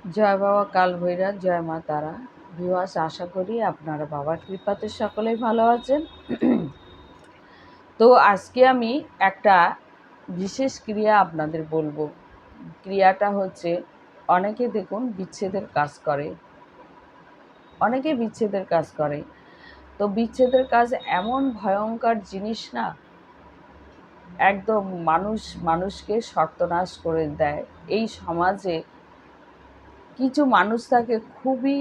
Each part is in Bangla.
জয় বাবা কাল ভৈরব, জয় মা তারা। ভিউয়ার্স, আশা করি আপনারা বাবার কৃপাতে সকলেই ভালো আছেন। তো আজকে আমি একটা বিশেষ ক্রিয়া আপনাদের বলবো। ক্রিয়াটা হচ্ছে, অনেকে দেখুন বিচ্ছেদের কাজ করে, অনেকে বিচ্ছেদের কাজ করে। তো বিচ্ছেদের কাজ এমন ভয়ঙ্কর জিনিস না, একদম মানুষকে সর্বনাশ করে দেয়। এই সমাজে কিছু মানুষ থাকে খুবই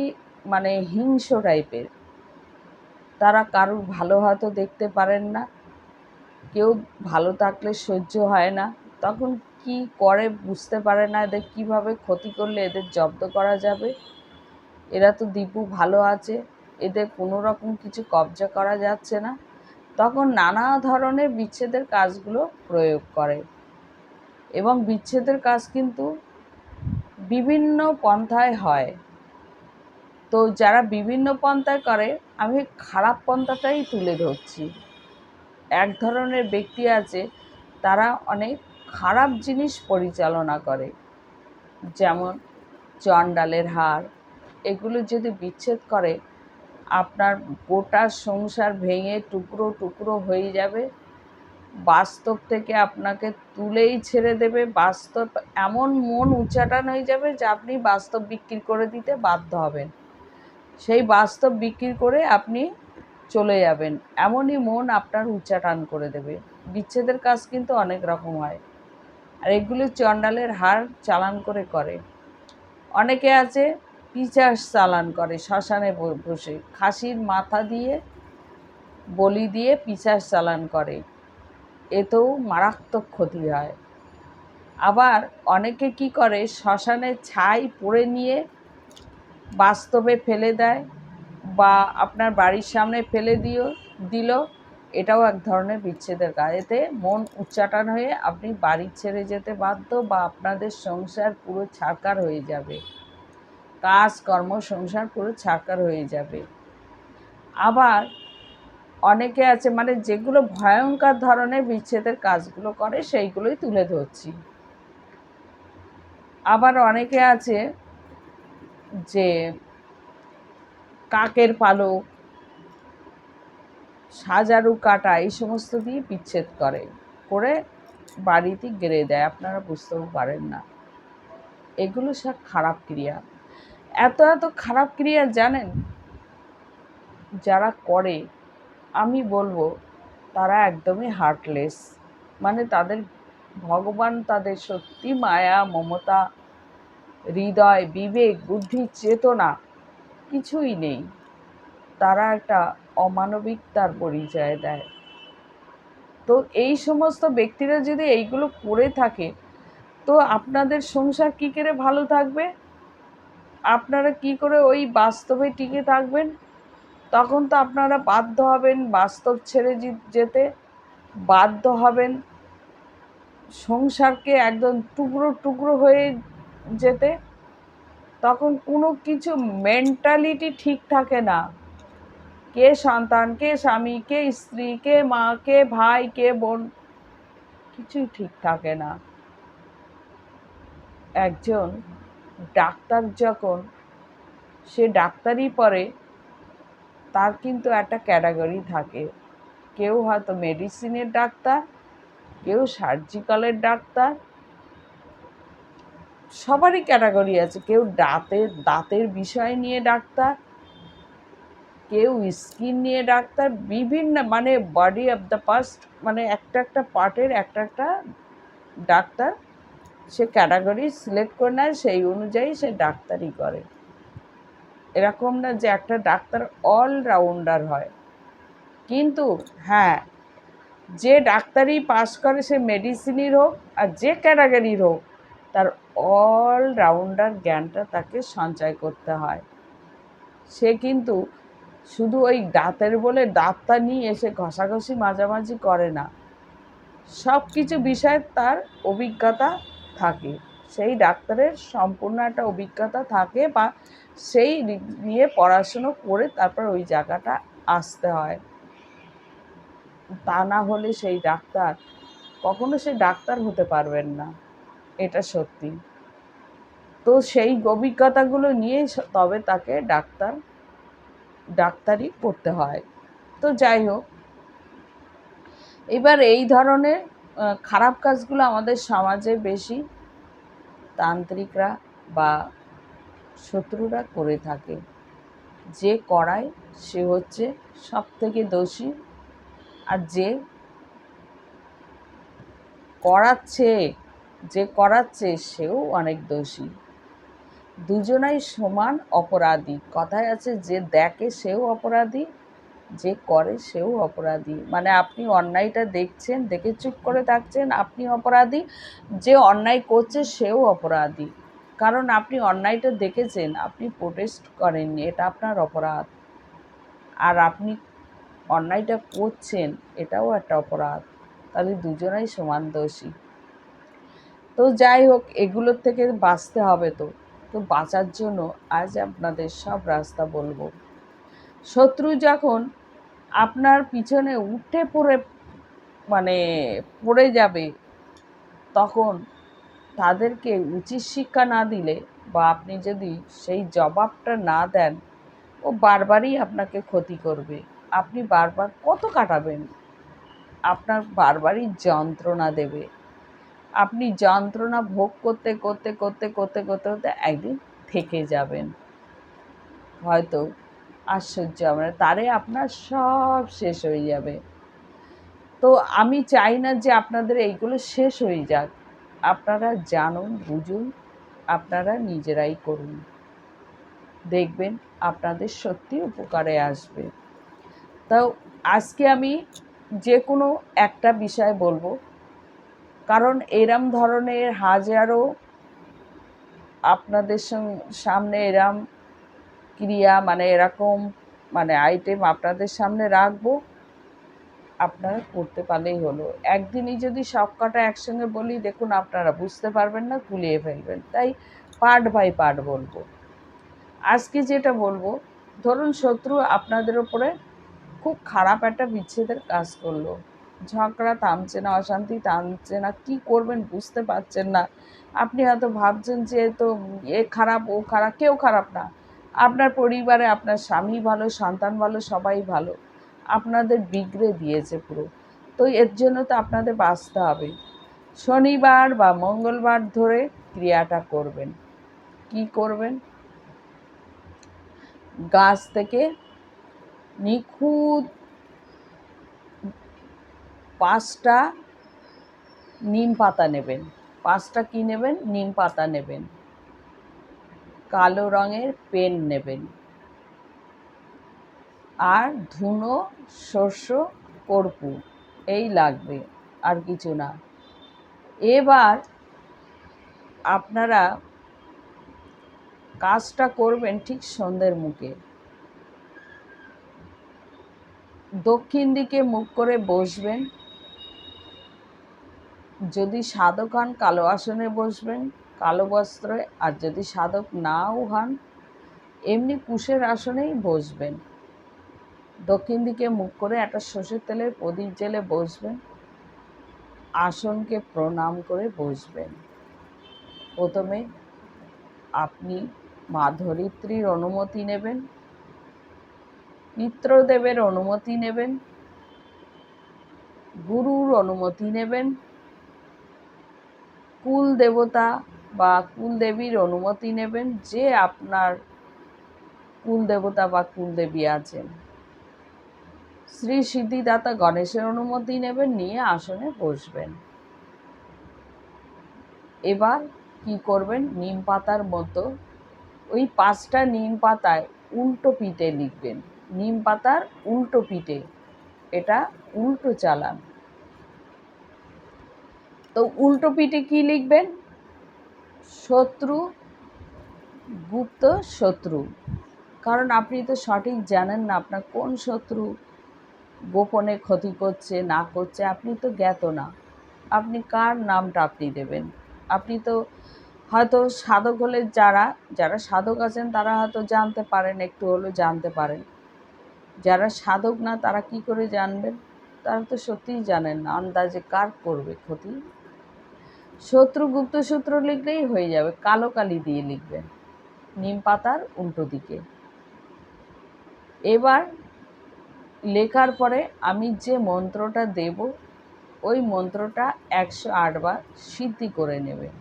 হিংস্র টাইপের। তারা কারুর ভালো হয়তো দেখতে পারেন না, কেউ ভালো থাকলে সহ্য হয় না, তখন কি করে বুঝতে পারে না, এদের কিভাবে ক্ষতি করলে এদের জব্দ করা যাবে। এরা তো দীপু ভালো আছে, এদের কোনো রকম কিছু কবজা করা যাচ্ছে না, তখন নানা ধরনের বিচ্ছেদের কাজগুলো প্রয়োগ করে। এবং বিচ্ছেদের কাজ কিন্তু বিভিন্ন পন্থায় হয়। তো যারা বিভিন্ন পন্থায় করে, আমি খারাপ পন্থাটাই তুলে ধরছি। এক ধরনের ব্যক্তি আছে, তারা অনেক খারাপ জিনিস পরিচালনা করে, যেমন চণ্ডালের হার। এগুলো যদি বিচ্ছেদ করে, আপনার গোটা সংসার ভেঙে টুকরো টুকরো হয়ে যাবে। বাস্তব থেকে আপনাকে তুলেই ছেড়ে দেবে। বাস্তব এমন মন উচ্চাটন হয়ে যাবে যে আপনি বাস্তব বিক্রি করে দিতে বাধ্য হবেন। সেই বাস্তব বিক্রি করে আপনি চলে যাবেন, এমনই মন আপনার উচ্চাটন করে দেবে। বিচ্ছেদের কাজ কিন্তু অনেক রকম হয়, আর এগুলো চণ্ডালের হার চালান করে করে। অনেকে আছে পিশাচ চালান করে, শ্মশানে বসে খাসির মাথা দিয়ে বলি দিয়ে পিশাচ চালান করে, এতেও মারাত্মক ক্ষতি হয়। আবার অনেকে কি করে, শ্মশানে ছাই পড়ে নিয়ে বাস্তবে ফেলে দেয়, বা আপনার বাড়ির সামনে ফেলে দিল। এটাও এক ধরনের বিচ্ছেদের কাজ। এতে মন উচ্চাটন হয়ে আপনি বাড়ি ছেড়ে যেতে বাধ্য, বা আপনাদের সংসার পুরো ছারখার হয়ে যাবে, কাজকর্ম সংসার পুরো ছারখার হয়ে যাবে। আবার অনেকে আছে যেগুলো ভয়ঙ্কর ধরনের বিচ্ছেদের কাজগুলো করে, সেইগুলোই তুলে ধরছি। আবার অনেকে আছে যে কাকের পালক, সাজারু কাটা, এই সমস্ত দিয়ে বিচ্ছেদ করে বাড়িতে গেড়ে দেয়, আপনারা বুঝতেও পারেন না। এগুলো সব খারাপ ক্রিয়া। এত এত খারাপ ক্রিয়া জানেন, যারা করে, আমি বলবো তারা একদমই হার্টলেস। তাদের ভগবান তাদের সত্যি মায়া মমতা, হৃদয়, বিবেক, বুদ্ধি, চেতনা কিছুই নেই। তারা একটা অমানবিকতার পরিচয় দেয়। তো এই সমস্ত ব্যক্তিরা যদি এইগুলো করে থাকে, তো আপনাদের সংসার কী করে ভালো থাকবে? আপনারা কি করে ওই বাস্তবে টিকে থাকবেন? তখন তো আপনারা বাধ্য হবেন বাস্তব ছেড়ে যেতে, বাধ্য হবেন সংসারকে একদম টুকরো টুকরো হয়ে যেতে। তখন কোনো কিছু মেন্টালিটি ঠিক থাকে না। কে সন্তান, কে স্বামী, কে স্ত্রী, কে মা, কে ভাই, কে বোন, কিছুই ঠিক থাকে না। একজন ডাক্তার যখন সে ডাক্তারি পড়ে, তার কিন্তু একটা ক্যাটাগরি থাকে। কেউ হয়তো মেডিসিনের ডাক্তার, কেউ সার্জিক্যালের ডাক্তার, সবারই ক্যাটাগরি আছে। কেউ দাঁতের বিষয় নিয়ে ডাক্তার, কেউ স্কিন নিয়ে ডাক্তার, বিভিন্ন বডি অফ দ্য পার্ট, একটা একটা পার্টের একটা একটা ডাক্তার সে ক্যাটাগরি সিলেক্ট করে নেয়, সেই অনুযায়ী সে ডাক্তারি করে। এরকম না যে একটা ডাক্তার অলরাউন্ডার হয়। কিন্তু হ্যাঁ, যে ডাক্তারি পাস করে সে মেডিসিনের হোক আর যে ক্যাটাগরির হোক, তার অলরাউন্ডার জ্ঞানটা তাকে সঞ্চয় করতে হয়। সে কিন্তু শুধু ওই দাঁতের বলে দাঁতটা নিয়ে এসে ঘষাঘষি মাঝামাঝি করে না, সব কিছু বিষয়ে তার অভিজ্ঞতা থাকে। সেই ডাক্তারের সম্পূর্ণ একটা অভিজ্ঞতা থাকে, বা সেই নিয়ে পড়াশুনো করে তারপর ওই জায়গাটা আসতে হয়। তা না হলে সেই ডাক্তার কখনো সে ডাক্তার হতে পারবেন না, এটা সত্যি। তো সেই অভিজ্ঞতাগুলো নিয়ে তবে তাকে ডাক্তারি করতে হয়। তো যাই হোক, এবার এই ধরনের খারাপ কাজগুলো আমাদের সমাজে বেশি তান্ত্রিকরা বা শত্রুরা করে থাকে। যে করায় সে হচ্ছে সবথেকে দোষী, আর যে করাচ্ছে সেও অনেক দোষী। দুজনাই সমান অপরাধী। কথায় আছে, যে দেখে সেও অপরাধী, যে করে সেও অপরাধী। মানে আপনি অন্যায়টা দেখছেন, দেখে চুপ করে থাকছেন, আপনি অপরাধী। যে অন্যায় করছে সেও অপরাধী। কারণ আপনি অন্যায়টা দেখেছেন, আপনি প্রোটেস্ট করেননি, এটা আপনার অপরাধ। আর আপনি অন্যায়টা করছেন, এটাও একটা অপরাধ। তাহলে দুজনাই সমান দোষী। তো যাই হোক, এগুলোর থেকে বাঁচতে হবে। তো বাঁচার জন্য আজ আপনাদের সব রাস্তা বলবো। শত্রু যখন আপনার পিছনে উঠে মানে পড়ে যাবে, তখন তাদেরকে উচিত শিক্ষা না দিলে বা আপনি যদি সেই জবাবটা না দেন, ও বারবারই আপনাকে ক্ষতি করবে। আপনি বারবার কত কাটাবেন? আপনার বারবারই যন্ত্রণা দেবে। আপনি যন্ত্রণা ভোগ করতে করতে করতে করতে করতে করতে একদিন থেকে যাবেন, হয়তো আর সহ্য হবে না, তারে আপনার সব শেষ হয়ে যাবে। তো আমি চাই না যে আপনাদের এইগুলো শেষ হয়ে যাক। আপনারা জানুন, বুঝুন, আপনারা নিজেরাই করুন, দেখবেন আপনাদের সত্যি উপকারে আসবে। তাও আজকে আমি যে কোনো একটা বিষয় বলবো, কারণ এরম ধরনের হাজারো আপনাদের সামনে এরম ক্রিয়া, মানে এরকম আইটেম আপনাদের সামনে রাখবো, আপনারা করতে পারলেই হলো। একদিনই যদি সব কটা একসঙ্গে বলি, দেখুন আপনারা বুঝতে পারবেন না, গুলিয়ে ফেলবেন। তাই পার্ট বাই পার্ট বলবো। আজকে যেটা বলবো, ধরুন শত্রু আপনাদের ওপরে খুব খারাপ একটা বিচ্ছেদের কাজ করলো, ঝগড়া থামছে না, অশান্তি থামছে না, কি করবেন বুঝতে পারছেন না। আপনি হয়তো ভাবছেন যে তো এ খারাপ, ও খারাপ, কেউ খারাপ না। আপনার পরিবারে আপনার স্বামী ভালো, সন্তান ভালো, সবাই ভালো, আপনাদের বিগড়ে দিয়েছে পুরো। তো এর জন্য তো আপনাদের বাঁচতে হবে। শনিবার বা মঙ্গলবার ধরে ক্রিয়াটা করবেন। কি করবেন? গাছ থেকে নিখুঁত 5টা নিম পাতা নেবেন। 5টা কি নেবেন? নিম পাতা নেবেন। কালো রঙের পেন নেবেন, আর ধুনো, সর্ষ, কর্পূর, এই লাগবে, আর কিছু না। এবার আপনারা কাজটা করবেন ঠিক সন্ধ্যের মুখে। দক্ষিণ দিকে মুখ করে বসবেন। যদি সাধক হন, কালো আসনে বসবেন, কালো বস্ত্রে। আর যদি সাধক নাও হন, এমনি কুশের আসনেই বসবেন। দক্ষিণ দিকে মুখ করে একটা সর্ষের তেলের প্রদীপ জ্বেলে বসবেন। আসনকে প্রণাম করে বসবেন। প্রথমে আপনি মা ধরিত্রীর অনুমতি নেবেন, পিতৃদেবের অনুমতি নেবেন, গুরুর অনুমতি নেবেন, কুল দেবতা বা কুলদেবীর অনুমতি নেবেন, যে আপনার কুল দেবতা বা কুলদেবী আছেন। শ্রী সিদ্ধিদাতা গণেশের অনুমতি নেবেন, নিয়ে আসনে বসবেন। এবার কি করবেন? নিম পাতার মতো ওই 5টা নিম পাতায় উল্টো পিঠে লিখবেন। নিম পাতার উল্টো পিঠে, এটা উল্টো চালান। তো উল্টো পিঠে কি লিখবেন? শত্রু, গুপ্ত শত্রু। কারণ আপনি তো সঠিক জানেন না আপনার কোন শত্রু গোপনে ক্ষতি করছে না করছে, আপনি তো জ্ঞাত না। আপনি কার নামটা আপনি দেবেন? আপনি তো হয়তো সাধক হলে, যারা সাধক আছেন তারা হয়তো জানতে পারেন, একটু হলেও জানতে পারেন। যারা সাধক না, তারা কি করে জানবেন? তারা তো সত্যিই জানেন না, আন্দাজে কার করবে ক্ষতি। শত্রু গুপ্তসূত্র লিখলেই হয়ে যাবে, কালো কালি দিয়ে লিখবেন নিম পাতার উল্টো দিকে। এবার লেখার পরে আমি যে মন্ত্রটা দেব ওই মন্ত্রটা 108 বার সিদ্ধি করে নেবেন।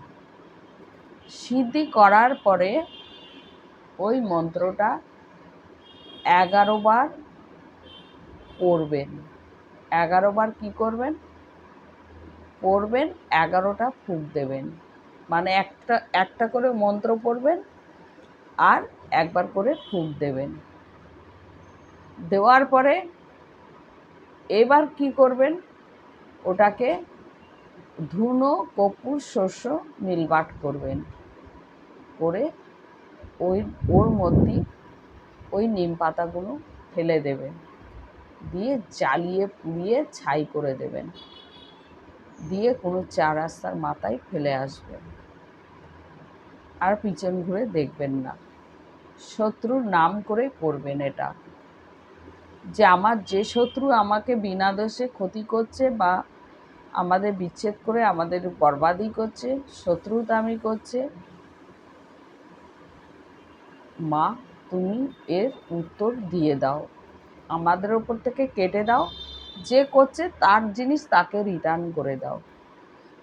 সিদ্ধি করার পরে ওই মন্ত্রটা 11 বার পড়বেন। 11 বার কী করবেন? পড়বেন, 11টা ফুঁক দেবেন। মানে একটা করে মন্ত্র পড়বেন আর একবার করে ফুঁক দেবেন। দেওয়ার পরে এবার কি করবেন? ওটাকে ধুনো, কর্পূর, শস্য মিলবাট করবেন। করে ওর মধ্যে ওই নিম পাতাগুলো ফেলে দেবেন, দিয়ে জ্বালিয়ে পুড়িয়ে ছাই করে দেবেন, দিয়ে কোনো 4 রাস্তার মাথায় ফেলে আসবেন। আর পিছন ঘুরে দেখবেন না। শত্রুর নাম করে করবেন এটা, যে আমার যে শত্রু আমাকে বিনা দোষে ক্ষতি করছে বা আমাদের বিচ্ছেদ করে আমাদের বরবাদি করছে, শত্রুতামি করছে, মা তুমি এর উত্তর দিয়ে দাও, আমাদের ওপর থেকে কেটে দাও, যে করছে তার জিনিস তাকে রিটার্ন করে দাও।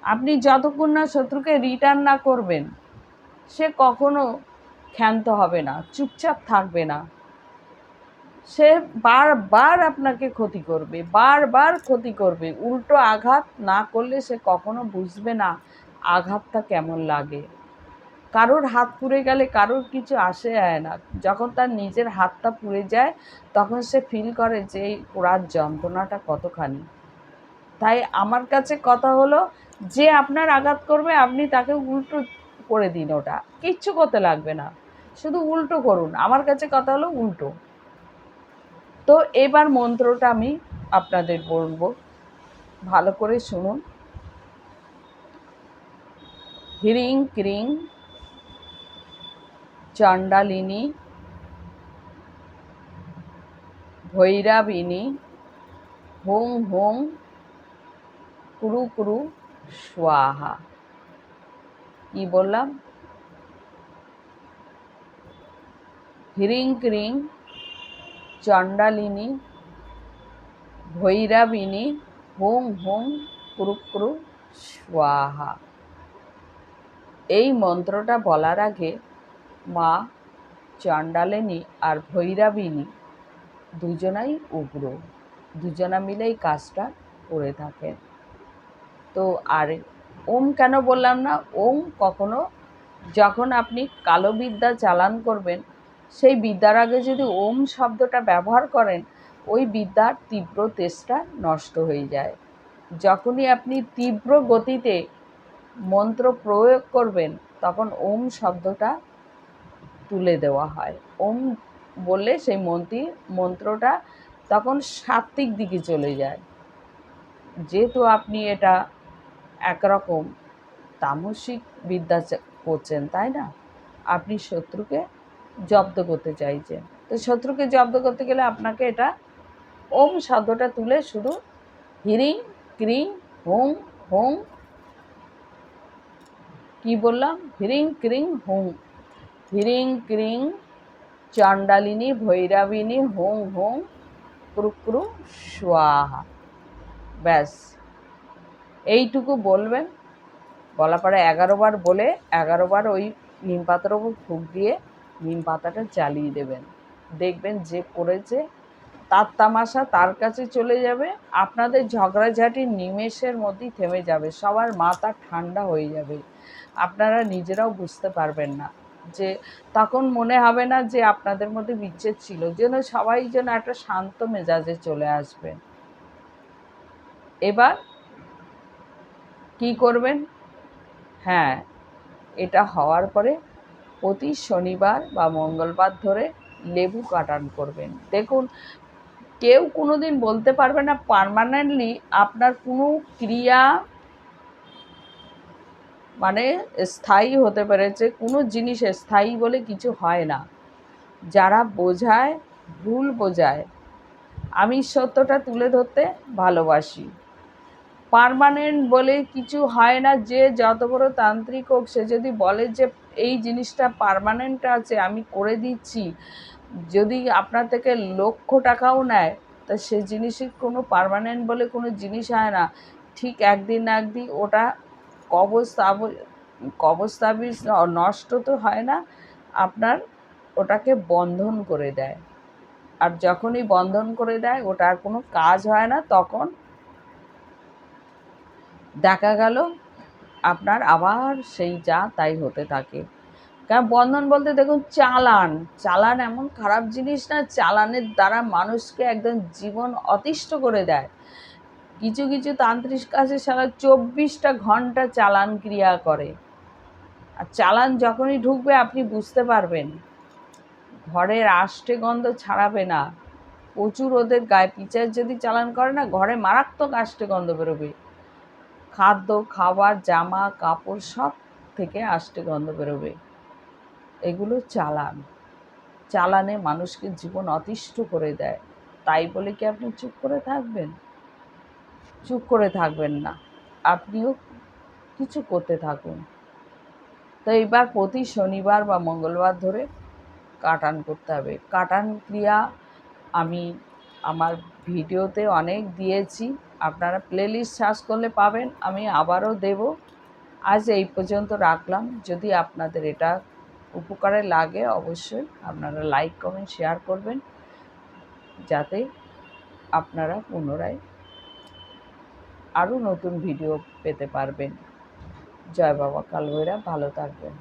আপনি যতক্ষণ না শত্রুকে রিটার্ন না করবেন সে কখনো ক্ষান্ত হবে না, চুপচাপ থাকবে না। সে বারবার আপনাকে ক্ষতি করবে, বারবার ক্ষতি করবে। উল্টো আঘাত না করলে সে কখনো বুঝবে না আঘাতটা কেমন লাগে। কারোর হাত পুড়ে গেলে কারোর কিছু আসে যায় না, যখন তার নিজের হাতটা পুড়ে যায় তখন সে ফিল করে যে এই পোড়ার যন্ত্রণাটা কতখানি। তাই আমার কাছে কথা হলো, যে আপনার আঘাত করবে আপনি তাকে উল্টো করে দিন, ওটা কিচ্ছু করতে লাগবে না, শুধু উল্টো করুন। আমার কাছে কথা হলো উল্টো। তো এবার মন্ত্রটা আমি আপনাদের বলবো, ভালো করে শুনুন। হ্রিং ক্রিং চণ্ডালিনী ভৈরবিনী হুং হুং কুরু কুরু স্বাহা। কি বললাম? হ্রিং ক্রিং চণ্ডালিনী ভৈরবিনী হুং হুং কুরু কুরু স্বাহা। এই মন্ত্রটা বলার আগে মা চণ্ডালিনী আর ভৈরবিনী দুজনাই উগ্র, দুজনা মিলেই কাজটা করে থাকেন। তো আর ওম কেন বললাম না? ওম কখনো যখন আপনি কালো বিদ্যা চালান করবেন সেই বিদ্যার আগে যদি ওম শব্দটা ব্যবহার করেন ওই বিদ্যার তীব্র তেজটা নষ্ট হয়ে যায়। যখনই আপনি তীব্র গতিতে মন্ত্র প্রয়োগ করবেন তখন ওম শব্দটা তুলে দেওয়া হয়। ওম বললে সেই মন্ত্রটা তখন সাত্ত্বিক দিকে চলে যায়। যেহেতু আপনি এটা একরকম তামসিক বিদ্যা করছেন, তাই না? আপনি শত্রুকে জব্দ করতে চাইছেন, তো শত্রুকে জব্দ করতে গেলে আপনাকে এটা ওম শব্দটা তুলে শুধু হ্রিং ক্রিং হুং হুং, কি বললাম? হ্রিং ক্রিং হুং, হ্রিং ক্রিং চণ্ডালিনী ভৈরবিনী হুং হুং কুরু কুরু স্বাহা। ব্যাস এইটুকু বলবেন। বলার পরে 11 বার বলে 11 বার ওই নিম পাতার ওপর ফুঁক দিয়ে নিম পাতাটা জ্বালিয়ে দেবেন। দেখবেন যে করেছে তার তামাশা তার কাছে চলে যাবে, আপনাদের ঝগড়াঝাটি নিমেষের মধ্যেই থেমে যাবে, সবার মাথা ঠান্ডা হয়ে যাবে। আপনারা নিজেরাও বুঝতে পারবেন না, যে তখন মনে হবে না যে আপনাদের মধ্যে বিচ্ছেদ ছিল, যেন সবাই যেন একটা শান্ত মেজাজে চলে আসবে। এবার কি করবেন? হ্যাঁ, এটা হওয়ার পরে প্রতি শনিবার বা মঙ্গলবার ধরে লেবু কাটান করবেন। দেখুন, কেউ কোনো দিন বলতে পারবে না পার্মানেন্টলি আপনার কোনো ক্রিয়া মানে স্থায়ী হতে পেরেছে। কোনো জিনিস স্থায়ী বলে কিছু হয় না। যারা বোঝায় ভুল বোঝায়। আমি সত্যটা তুলে ধরতে ভালোবাসি। পার্মানেন্ট বলে কিছু হয় না। যে যত বড় তান্ত্রিক হোক, সে যদি বলে যে এই জিনিসটা পার্মানেন্ট আছে, আমি করে দিচ্ছি, যদি আপনার থেকে লক্ষ টাকাও নেয়, তা সে জিনিসের কোনো পার্মানেন্ট বলে কোনো জিনিস হয় না। ঠিক একদিন না একদিন ওটা কবজ তাবিজ নষ্ট তো হয় না, আপনার ওটাকে বন্ধন করে দেয়। আর যখনই বন্ধন করে দেয়, ওটার কোনো কাজ হয় না, তখন দেখা গেল আপনার আবার সেই যা তাই হতে থাকে। কারণ বন্ধন বলতে দেখুন, চালান এমন খারাপ জিনিস না, চালানের দ্বারা মানুষকে একদম জীবন অতিষ্ঠ করে দেয়। কিছু কিছু তান্ত্রিক কাছে সারা 24টা ঘন্টা চালান ক্রিয়া করে। আর চালান যখনই ঢুকবে আপনি বুঝতে পারবেন, ঘরের আষ্টে গন্ধ ছাড়াবে না। প্রচুর ওদের গায়ে পিচার যদি চালান করে না, ঘরে মারাত্মক আষ্টে গন্ধ বেরোবে। খাদ্য, খাবার, জামা কাপড় সব থেকে আষ্টে গন্ধ বেরোবে। এগুলো চালানে মানুষকে জীবন অতিষ্ঠ করে দেয়। তাই বলে কি আপনি চুপ করে থাকবেন? চুপ করে থাকবেন না, আপনিও কিছু করতে থাকুন। তো এবার প্রতি শনিবার বা মঙ্গলবার ধরে কাটান করতে হবে। কাটান ক্রিয়া আমি আমার ভিডিওতে অনেক দিয়েছি, আপনারা প্লেলিস্ট সার্চ করলে পাবেন, আমি আবারও দেব। আজ এই পর্যন্ত রাখলাম। যদি আপনাদের এটা উপকারে লাগে, অবশ্যই আপনারা লাইক কমেন্ট শেয়ার করবেন, যাতে আপনারা পুনরায় আরও নতুন ভিডিও পেতে পারবেন। জয় বাবা কাল ভৈরব, ভালো থাকবেন।